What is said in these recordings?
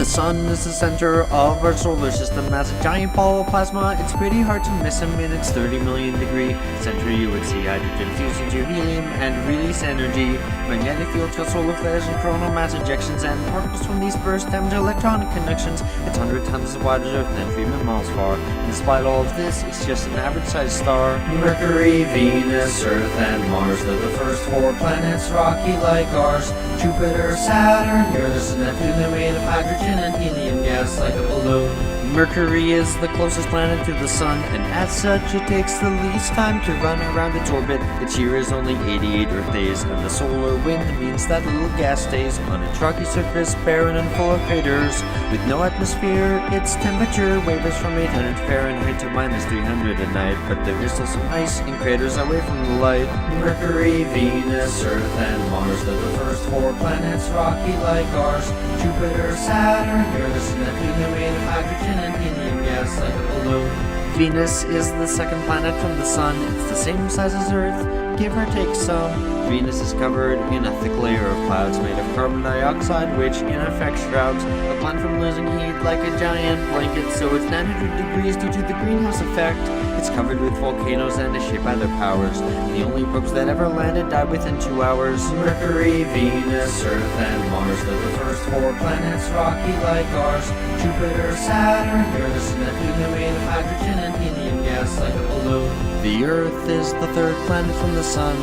sun is the center of our solar system. As a giant ball of plasma, it's pretty hard to miss him. In its 30 million degree center, you would see hydrogen fuse into helium and release energy. Magnetic fields cause solar flares and coronal mass ejections, and particles from these bursts damage electronic conductions. It's 100 times as wide as Earth and 3 million miles far. And despite all of this, it's just an average-sized star. Mercury, Venus, Earth, and Mars, they're the first 4 planets, rocky like ours. Jupiter, Saturn, Uranus, and Neptune, they're made of hydrogen and helium gas like a balloon. Mercury is the closest planet to the Sun, and as such it takes the least time to run around its orbit. Its year is only 88 Earth days, and the solar wind means that little gas stays on its rocky surface, barren and full of craters. With no atmosphere, its temperature wavers from 800 Fahrenheit to -300 at night, but there is still some ice in craters away from the light. Mercury, Venus, Earth, and Mars, they're the first 4 planets, rocky like ours. Jupiter, Saturn, Uranus, and Neptune, they're made of hydrogen and helium gas like a balloon. Venus is the second planet from the Sun. It's the same size as Earth, give or take some. Venus is covered in a thick layer of clouds made of carbon dioxide, which in effect shrouds the planet from losing heat like a giant blanket, so it's 900 degrees due to the greenhouse effect. It's covered with volcanoes and is shaped by their powers. The only probes that ever landed died within 2 hours. Mercury, Venus, Earth, and Mars, they're the first 4 planets, rocky like ours. Jupiter, Saturn, Uranus, and Neptune, they're made of hydrogen and helium gas like a balloon. The Earth is the 3rd planet from the Sun.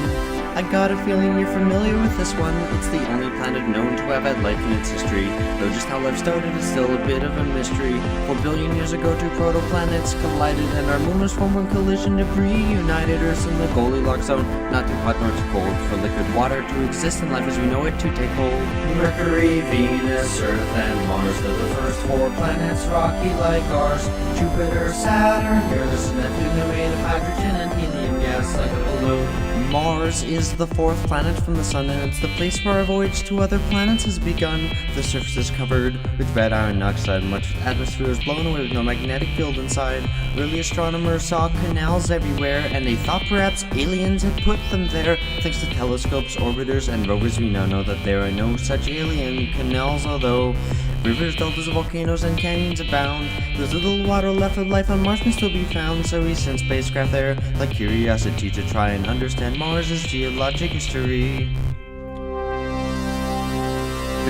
I got a feeling you're familiar with this one. It's the only planet known to have had life in its history, though just how life started is still a bit of a mystery. 4 billion years ago, 2 protoplanets collided, and our moon was formed when collision debris united Earth in the Goldilocks zone, not too hot nor too cold for liquid water to exist and life as we know it to take hold. Mercury, Venus, Earth, and Mars, they're the first 4 planets, rocky like ours. Jupiter, Saturn, Uranus, and Neptune, they're made of hydrogen and helium gas like a balloon. Mars is the 4th planet from the Sun, and it's the place where our voyage to other planets has begun. The surface is covered with red iron oxide, much atmosphere is blown away with no magnetic field inside. Early astronomers saw canals everywhere, and they thought perhaps aliens had put them there. Thanks to telescopes, orbiters, and rovers, we now know that there are no such alien canals, although rivers, deltas, volcanoes, and canyons abound. There's little water left of life on Mars can still be found, so we sent spacecraft there like Curiosity to try and understand Mars's geologic history.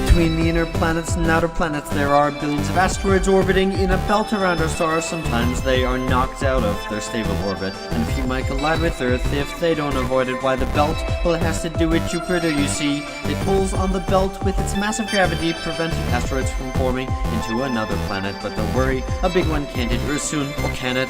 Between the inner planets and outer planets, there are billions of asteroids orbiting in a belt around our stars. Sometimes they are knocked out of their stable orbit, and a few might collide with Earth if they don't avoid it. Why the belt? Well, it has to do with Jupiter, you see. It pulls on the belt with its massive gravity, preventing asteroids from forming into another planet. But don't worry, a big one can't hit Earth soon, or can it?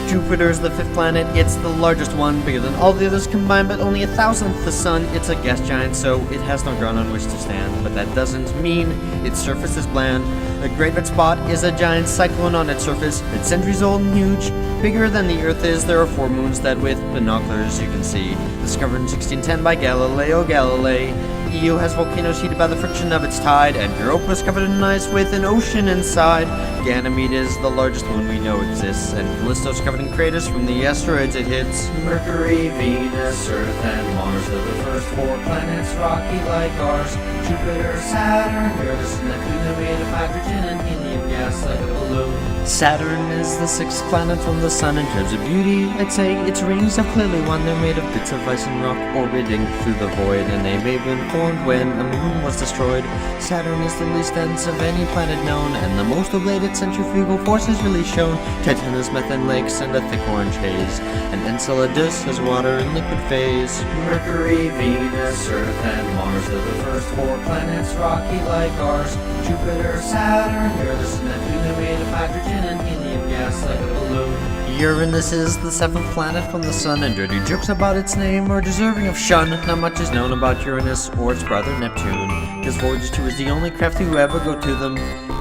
Jupiter is the 5th planet. It's the largest one, bigger than all the others combined, but only 1,000th the Sun. It's a gas giant, so it has no ground on which to stand, but that doesn't mean its surface is bland. The Great Red Spot is a giant cyclone on its surface. It's centuries old and huge, bigger than the Earth is. There are 4 moons that with binoculars you can see. Discovered in 1610 by Galileo Galilei. Io has volcanoes heated by the friction of its tide, and Europa is covered in ice with an ocean inside. Ganymede is the largest moon we know exists, and Callisto is covered in craters from the asteroids it hits. Mercury, Venus, Earth, and Mars are the first 4 planets, rocky like ours. Jupiter, Saturn, Uranus, and Neptune are made of hydrogen and helium gas like a balloon. Saturn is the 6th planet from the Sun. In terms of beauty, I'd say its rings have clearly won. They're made of bits of ice and rock orbiting through the void, and they may have been formed when a moon was destroyed. Saturn is the least dense of any planet known, and the most of late its centrifugal force is really shown. Titan has methane lakes and a thick orange haze, and Enceladus has water in liquid phase. Mercury, Venus, Earth, and Mars are the first 4 planets, rocky like ours. Jupiter, Saturn, Uranus, and Neptune are made of hydrogen and helium gas like a balloon. Uranus is the 7th planet from the Sun, and dirty jokes about its name are deserving of shun. Not much is known about Uranus or its brother Neptune, because Voyage 2 is the only craft to ever go to them.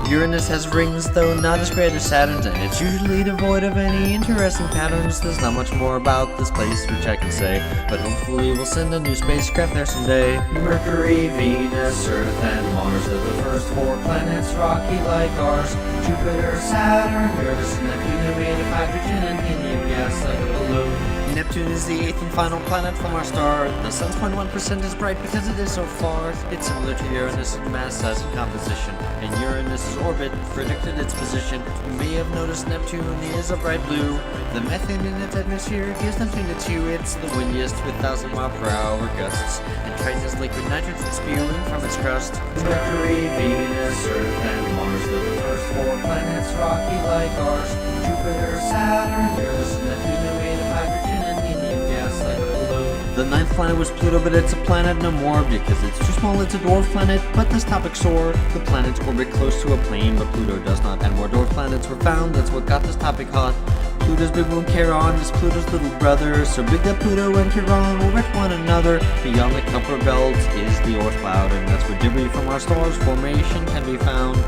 Uranus has rings, though not as great as Saturn's, and it's usually devoid of any interesting patterns. There's not much more about this place which I can say, but hopefully we'll send a new spacecraft there someday. Mercury, Venus, Earth, and Mars are the first 4 planets, rocky like ours. Jupiter, Saturn, Uranus, and Neptune are made of hydrogen and helium gas like a balloon. Neptune is the 8th and final planet from our star. The sun's 0.1% is bright because it is so far. It's similar to Uranus in mass, size, and composition. And Uranus's orbit predicted its position. You may have noticed Neptune is a bright blue. The methane in its atmosphere gives Neptune its hue. It's the windiest with 1,000-mile-per-hour gusts. And Triton is liquid nitrogen spewing from its crust. Mercury, Venus, Earth, and Mars are the first 4 planets, rocky like ours. Jupiter, Saturn, Uranus, Neptune are made of hydrogen and helium gas like a balloon. The 9th planet was Pluto, but it's a planet no more because it's too small. It's a dwarf planet, but this topic sore. The planets orbit close to a plane, but Pluto does not. And more dwarf planets were found. That's what got this topic hot. Pluto's big moon Charon is Pluto's little brother, so big that Pluto and Charon orbit one another. Beyond the Kuiper belt is the Oort cloud, and that's where debris from our star's formation can be found.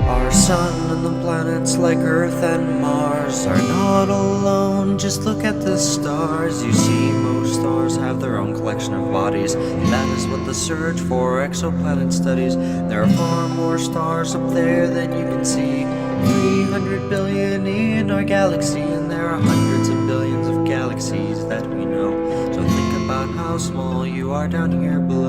Our sun and the planets like Earth and Mars are not alone, just look at the stars. You see, most stars have their own collection of bodies. That is what the search for exoplanet studies. There are far more stars up there than you can see. 300 billion in our galaxy, and there are hundreds of billions of galaxies that we know. So think about how small you are down here below.